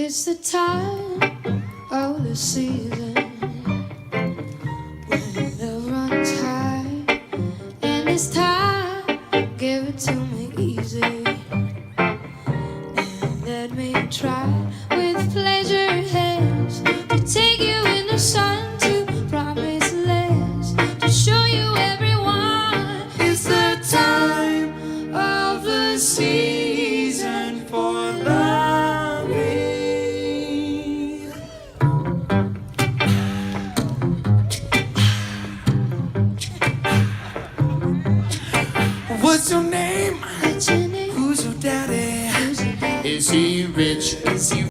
It's the time of the season when love runs high, and it's time, give it to me easy, and let me try with pleasure hands to take you in the sun, to promise lands, to show you everyone. It's the time of the season for loving. What's your name? What's your name? Who's your daddy? Who's your daddy? Is he rich? Is he